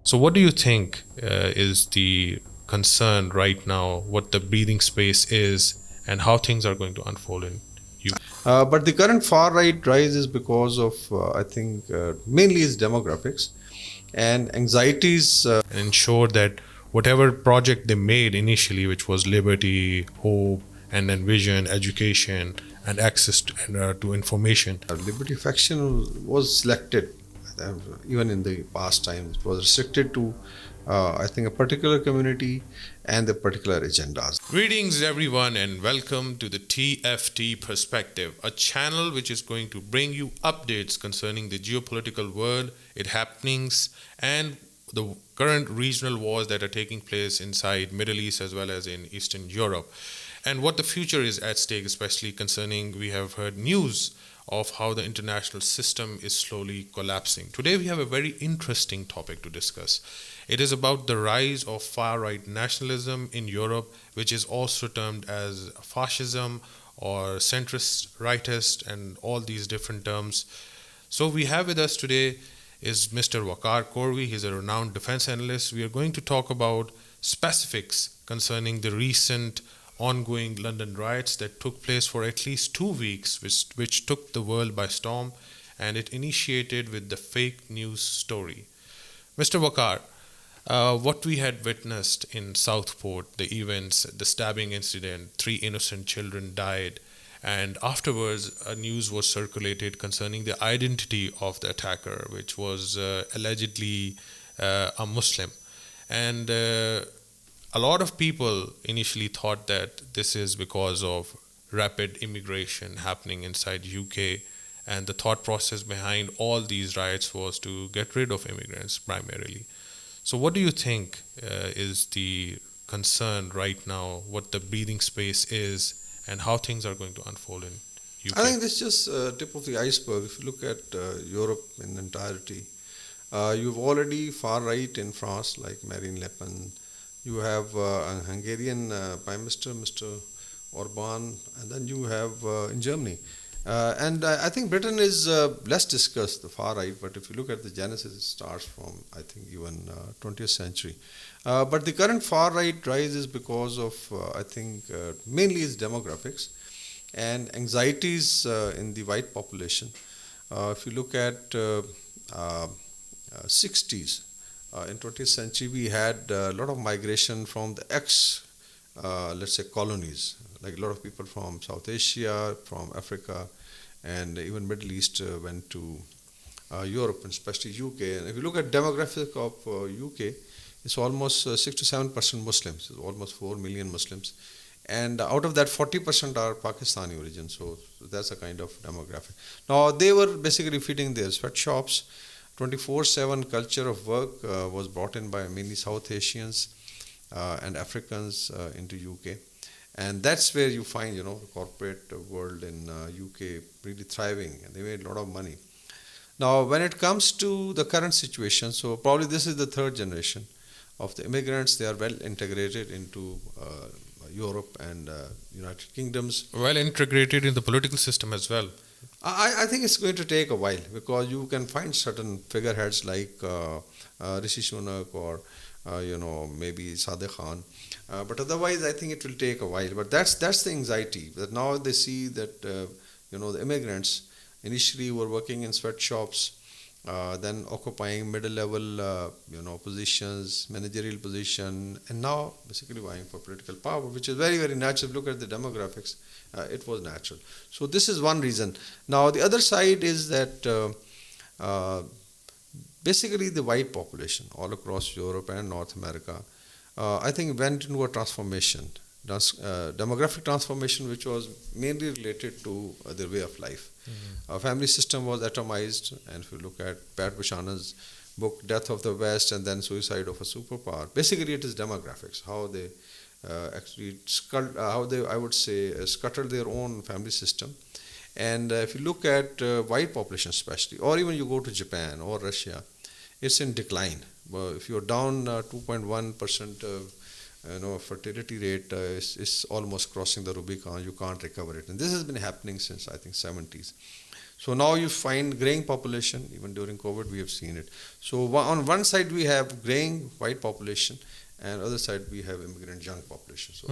So, what do you think is the concern right now? What the breathing space is, and how things are going to unfold in UK? But the current far right rise is because of, I think, mainly is demographics and anxieties. And ensure that whatever project they made initially, which was liberty, hope, and then vision, education, and access to information. Liberty faction was selected, uh, even in the past times, it was restricted to, I think, a particular community and the particular agendas. Greetings, everyone, and welcome to the TFT Perspective, a channel which is going to bring you updates concerning the geopolitical world, its happenings, and the current regional wars that are taking place inside Middle East as well as in Eastern Europe, and what the future is at stake, especially concerning we have heard news of how the international system is slowly collapsing. Today, we have a very interesting topic to discuss. It is about the rise of far right nationalism in Europe, which is also termed as fascism or centrist, rightist, and all these different terms. So, we have with us today is Mr. Waqar Korvi. He's a renowned defense analyst. We are going to talk about specifics concerning the recent ongoing London riots that took place for at least 2 weeks, which took the world by storm, and it initiated with the fake news story. Mr. Waqar, what we had witnessed in Southport, the events, the stabbing incident, three innocent children died, and afterwards, news was circulated concerning the identity of the attacker, which was allegedly a Muslim. And a lot of people initially thought that this is because of rapid immigration happening inside UK, and the thought process behind all these riots was to get rid of immigrants primarily. So, what do you think is the concern right now? What the breathing space is, and how things are going to unfold in I UK? think this is just tip of the iceberg. If you look at Europe in entirety, you've already far right in France, like Marine Le Pen. You have a Hungarian Prime Minister, Mr. Orban, and then you have in Germany. And I think Britain is less discussed, the far right, but if you look at the genesis, it starts from, I think, even 20th century. But the current far right rise is because of, I think, mainly is demographics and anxieties in the white population. If you look at uh, 60s, in 20th century, we had a lot of migration from the let's say, colonies. Like a lot of people from South Asia, from Africa, and even Middle East went to Europe, and especially UK. And if you look at demographic of UK, it's almost 6 to 7% Muslims. It's almost 4 million Muslims, and out of that, 40% are Pakistani origin. So that's a kind of demographic. Now they were basically feeding their sweatshops. 24/7 culture of work was brought in by mainly South Asians and Africans into UK, and that's where you find, the corporate world in UK really thriving, and they made a lot of money. Now, when it comes to the current situation, so probably this is the third generation of the immigrants. They are well integrated into Europe and United Kingdoms. Well integrated in the political system as well. I think it's going to take a while, because you can find certain figureheads like Rishi Sunak or maybe Sadeh Khan, but otherwise I think it will take a while. But that's the anxiety that now they see that the immigrants initially were working in sweatshops, then occupying middle level positions, managerial position, and now basically vying for political power, which is very, very natural. Look at the demographics. It was natural. So this is one reason. Now the other side is that uh, basically the white population all across Europe and North America, I think, went into a transformation, demographic transformation, which was mainly related to their way of life. Family system was atomized, and if you look at Pat Buchanan's book Death of the West and then Suicide of a Superpower, basically it is demographics, how they how they, I would say, scuttled their own family system. And if you look at white population especially, or even you go to Japan or Russia, it's in decline. If you're down 2.1%, fertility rate is almost crossing the Rubicon. You can't recover it, and this has been happening since, I think, 70s. So now you find graying population. Even during COVID, we have seen it. So on one side we have graying white population, and other side we have immigrant young population. So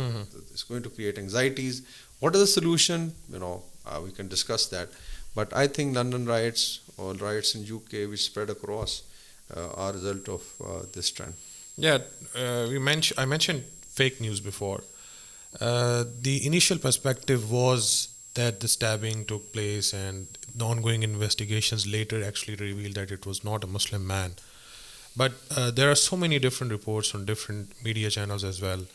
it's going to create anxieties. What is the solution? We can discuss that. But I think London riots or riots in UK, which spread across, are a result of this trend. Yeah, I mentioned fake news before. The initial perspective was that the stabbing took place, and the ongoing investigations later actually revealed that it was not a Muslim man. But there are so many different reports on different media channels as well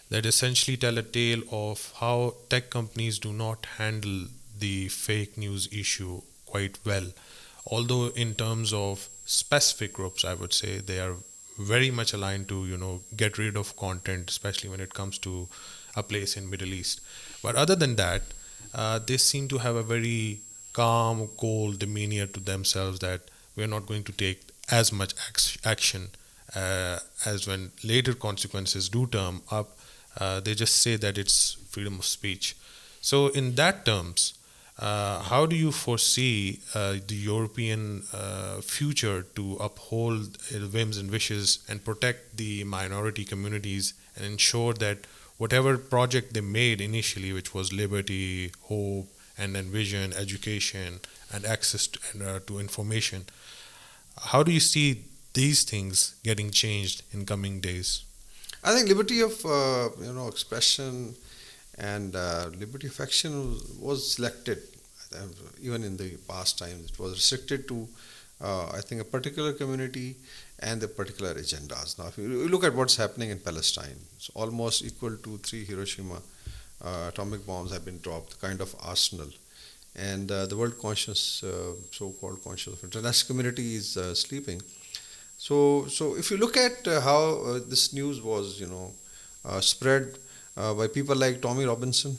that essentially tell a tale of how tech companies do not handle the fake news issue quite well. Although in terms of specific groups, I would say they are very much aligned to get rid of content, especially when it comes to a place in Middle East. But other than that, they seem to have a very calm, cold demeanor to themselves that we are not going to take as much action as when later consequences do turn up. They just say that it's freedom of speech. So in that terms, how do you foresee the European future to uphold whims and wishes and protect the minority communities and ensure that whatever project they made initially, which was liberty, hope, and then vision, education, and access to information, how do you see these things getting changed in coming days? I think liberty of expression and liberty of action was selected. Even in the past times, it was restricted to I think a particular community and the particular agendas. Now, if you look at what's happening in Palestine, it's almost equal to 3 Hiroshima atomic bombs have been dropped, kind of arsenal. And the world conscious, so-called conscious of international community is sleeping. So if you look at how this news was, spread by people like Tommy Robinson,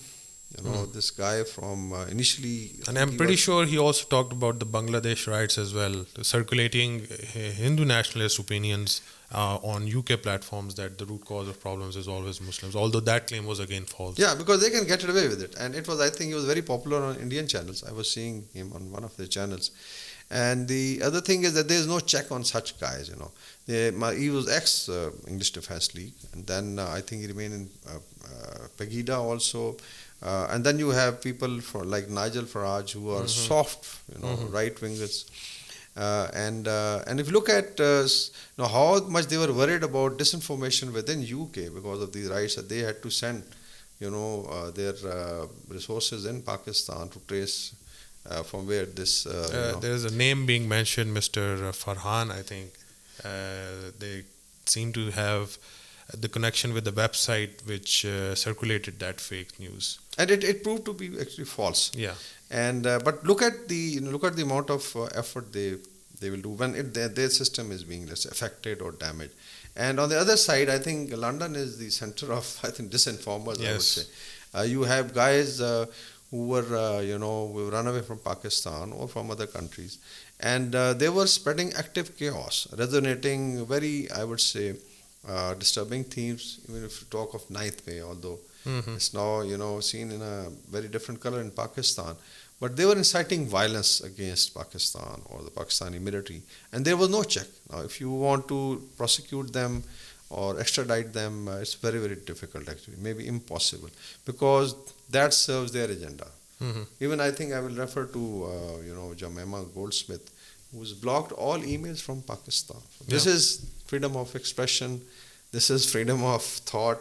this guy from initially... And I'm pretty sure he also talked about the Bangladesh riots as well, circulating Hindu nationalist opinions on UK platforms that the root cause of problems is always Muslims, although that claim was again false. Yeah, because they can get away with it. And it was, I think he was very popular on Indian channels. I was seeing him on one of their channels. And the other thing is that there is no check on such guys, He was ex-English Defence League, and then I think he remained in Pegida also. And then you have people like Nigel Farage who are soft, right-wingers. And if you look at how much they were worried about disinformation within UK because of these rights, that they had to send their resources in Pakistan to trace from where this... There is a name being mentioned, Mr. Farhan, I think. They seem to have the connection with the website which circulated that fake news. And it proved to be actually false. Yeah. And but look at the amount of effort they will do when their system is being, let's say, affected or damaged. And on the other side, I think London is the center of, I think, disinformers. Yes. I would say you have guys who were who run away from Pakistan or from other countries, and they were spreading active chaos, resonating very, I would say, disturbing themes. Even if you talk of Ninth May, although it's now seen in a very different color in Pakistan, but they were inciting violence against Pakistan or the Pakistani military, and there was no check. Now, if you want to prosecute them or extradite them, it's very, very difficult, actually, maybe impossible, because that serves their agenda. Even I think I will refer to Jemima Goldsmith, who's blocked all emails from Pakistan. This is freedom of expression. This is freedom of thought.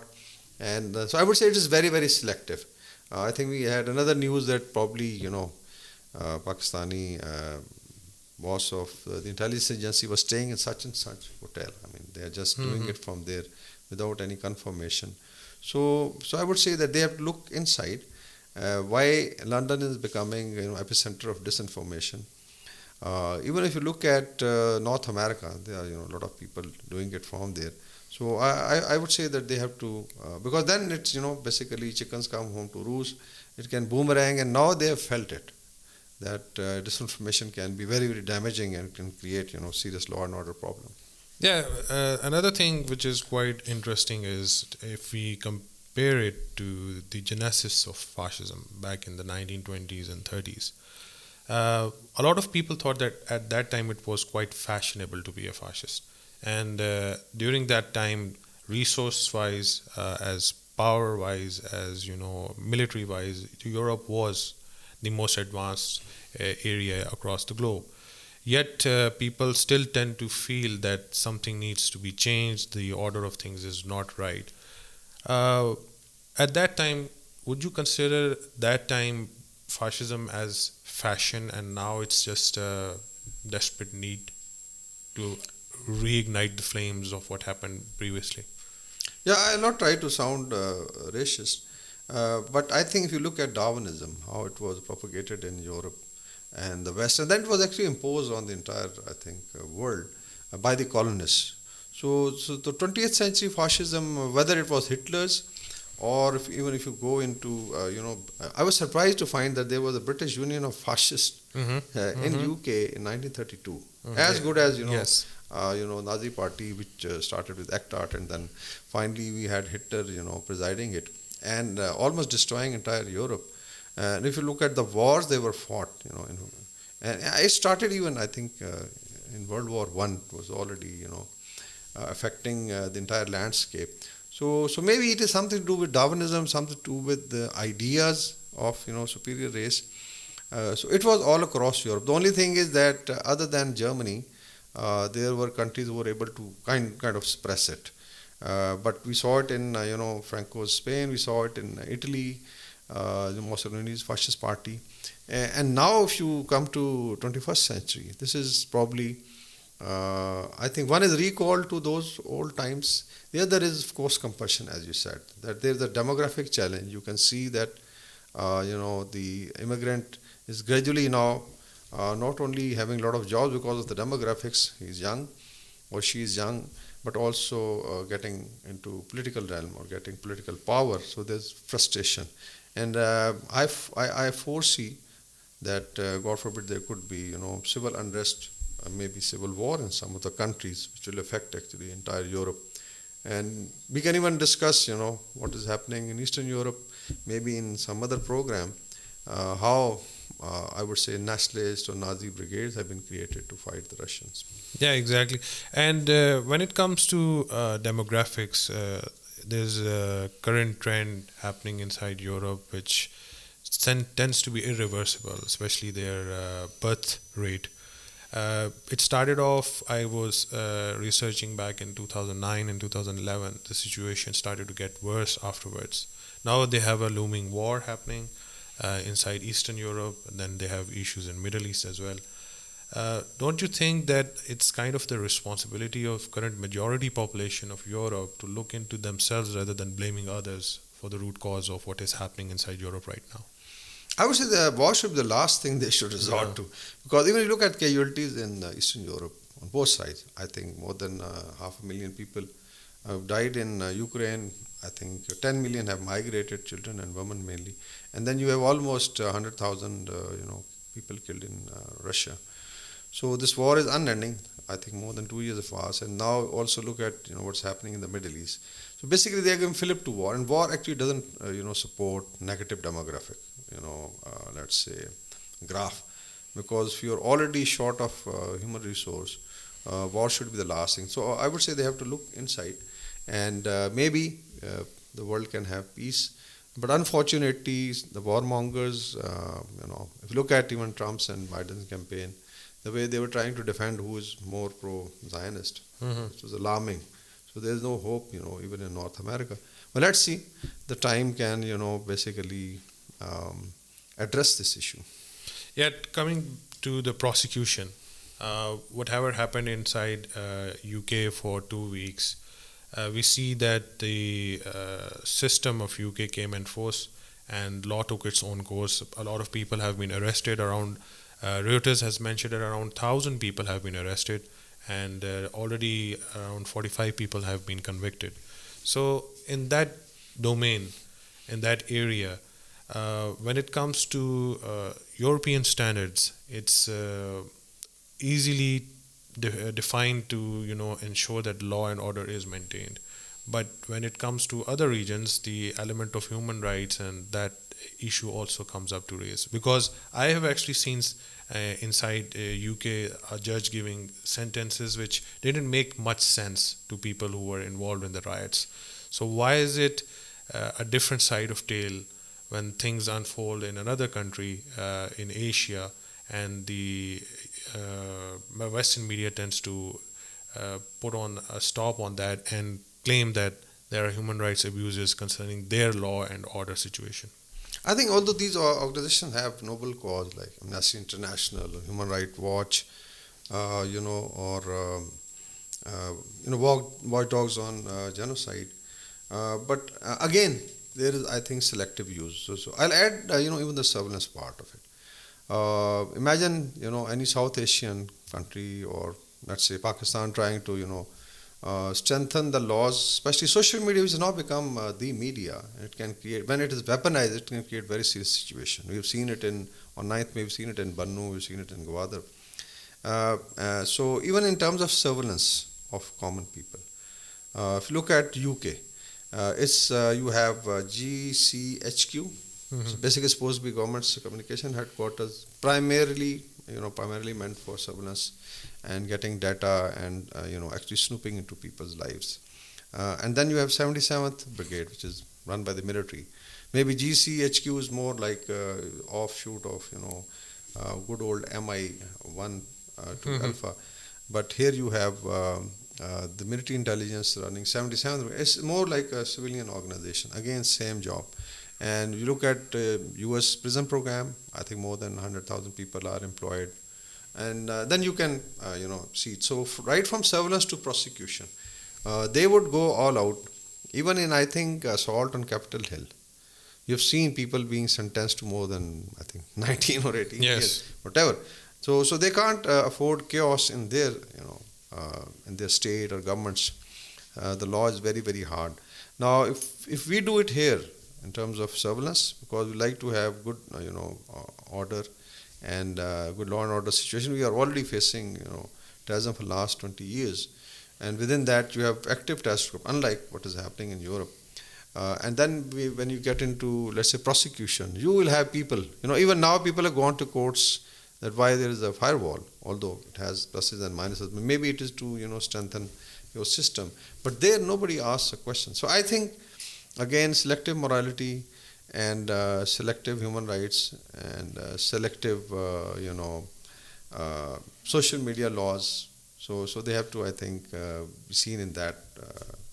And so I would say it is very, very selective. I think we had another news that probably, Pakistani boss of the intelligence agency was staying in such and such hotel. I mean, they are just doing it from there without any confirmation. So I would say that they have to look inside why London is becoming epicenter of disinformation. Even if you look at North America, there are a lot of people doing it from there. So I would say that they have to, because then it's basically chickens come home to roost. It can boomerang, and now they have felt it, that disinformation can be very, very damaging and can create serious law and order problem. Yeah, another thing which is quite interesting is if we compare it to the genesis of fascism back in the 1920s and 30s. A lot of people thought that at that time it was quite fashionable to be a fascist. And during that time, resource-wise, as power-wise, as military-wise, Europe was the most advanced area across the globe. Yet people still tend to feel that something needs to be changed. The order of things is not right. Uh, at that time, would you consider that time fascism as fashion, and now it's just a desperate need to reignite the flames of what happened previously? Yeah, I'll not try to sound racist, but I think if you look at Darwinism, how it was propagated in Europe and the West, and then it was actually imposed on the entire, I think, world by the colonists. So the 20th century fascism, whether it was Hitler's or even if you go into, I was surprised to find that there was a British Union of Fascists in UK in 1932, as good as Yes. Nazi Party, which started with ACT and then finally we had Hitler, presiding it and almost destroying entire Europe. And if you look at the wars they were fought, and it started even I think in World War One was already affecting the entire landscape. So maybe it is something to do with Darwinism, something to do with the ideas of superior race. So it was all across Europe. The only thing is that other than Germany, there were countries who were able to kind of suppress it. But we saw it in Franco's Spain. We saw it in Italy, Mussolini's fascist party. And now, if you come to 21st century, this is probably I think one is recall to those old times. The other is, of course, compulsion, as you said. That there's a demographic challenge. You can see that the immigrant is gradually now not only having a lot of jobs because of the demographics, he's young or she is young, but also getting into political realm or getting political power. So there's frustration, and I foresee that God forbid there could be civil unrest, maybe civil war in some of the countries, which will affect actually entire Europe. And we can even discuss what is happening in Eastern Europe, maybe in some other program, how I would say nationalist or Nazi brigades have been created to fight the Russians. Yeah, exactly. And when it comes to demographics, there's a current trend happening inside Europe which tends to be irreversible, especially their birth rate. It started off, I was researching back in 2009 and 2011. The situation started to get worse afterwards. Now they have a looming war happening inside Eastern Europe, and then they have issues in Middle East as well. Don't you think that it's kind of the responsibility of current majority population of Europe to look into themselves rather than blaming others for the root cause of what is happening inside Europe right now? I would say the war should be the last thing they should resort to, because even if you look at casualties in Eastern Europe on both sides, I think more than 500,000 people have died in Ukraine. I think 10 million have migrated, children and women mainly, and then you have almost 100,000 people killed in Russia. So this war is unending. I think more than 2 years have passed, and now also look at what's happening in the Middle East. So basically, they are giving fillip to war, and war actually doesn't support negative demographic. Let's say graph, because if you're already short of human resource, war should be the last thing. So I would say they have to look inside, and maybe the world can have peace. But unfortunately, the warmongers, if you look at even Trump's and Biden's campaign, the way they were trying to defend who is more pro-Zionist, it was alarming. So there's no hope, even in North America. But let's see. The time can, basically address this issue. Yet coming to the prosecution, whatever happened inside UK for 2 weeks, we see that the system of UK came in force and law took its own course. A lot of people have been arrested. Around Riots has mentioned that around 1,000 people have been arrested, and already around 45 people have been convicted. So in that domain, in that area, when it comes to European standards, it's easily defined to ensure that law and order is maintained. But when it comes to other regions, the element of human rights and that issue also comes up to raise. Because I have actually seen inside UK a judge giving sentences which didn't make much sense to people who were involved in the riots. So why is it a different side of tale when things unfold in another country in Asia, and the Western media tends to put on a stop on that and claim that there are human rights abuses concerning their law and order situation? I think although these organizations have noble cause like Amnesty International, or Human Rights Watch, or watchdogs on genocide, but again there is, I think, selective use. So I'll add even the surveillance part of it. Imagine any South Asian country, or let's say Pakistan, trying to strengthen the laws, especially social media, which has now become the media. It can create, when it is weaponized, it can create very serious situation. We've seen it on 9th May, we've seen it in Bannu, we've seen it in Gwadar. So even in terms of surveillance of common people, if you look at UK, you have GCHQ. So basically, it's supposed to be government's communication headquarters, primarily meant for surveillance and getting data and actually snooping into people's lives. And then you have 77th Brigade, which is run by the military. Maybe GCHQ is more like offshoot of good old MI1 to Alpha. But here you have the military intelligence running 77th. It's more like a civilian organization. Again, same job. And you look at U.S. prison program, I think more than 100,000 people are employed. And then you can, see it. So right from surveillance to prosecution, they would go all out. Even in, I think, assault on Capitol Hill, you've seen people being sentenced to more than, I think, 19 or 18 years, whatever. So they can't afford chaos in their, in their state or governments. The law is very, very hard. Now, if we do it here in terms of surveillance, because we like to have good, order and good law and order situation, we are already facing, terrorism for the last 20 years. And within that, you have active terrorist group, unlike what is happening in Europe. And then when you get into, let's say, prosecution, you will have people, even now people have gone to courts that why there is a firewall, although it has pluses and minuses. Maybe it is to, strengthen your system. But there, nobody asks a question. So I think, again, selective morality and selective human rights and selective, social media laws. So they have to, I think, be seen in that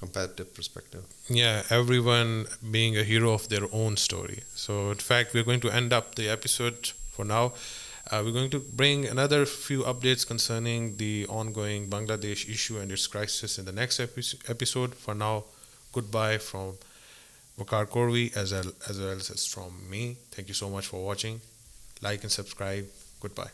comparative perspective. Yeah, everyone being a hero of their own story. So, in fact, we're going to end up the episode for now. We're going to bring another few updates concerning the ongoing Bangladesh issue and its crisis in the next episode. For now, goodbye from Wakar Korvi as well as from me. Thank you so much for watching. Like and subscribe. Goodbye.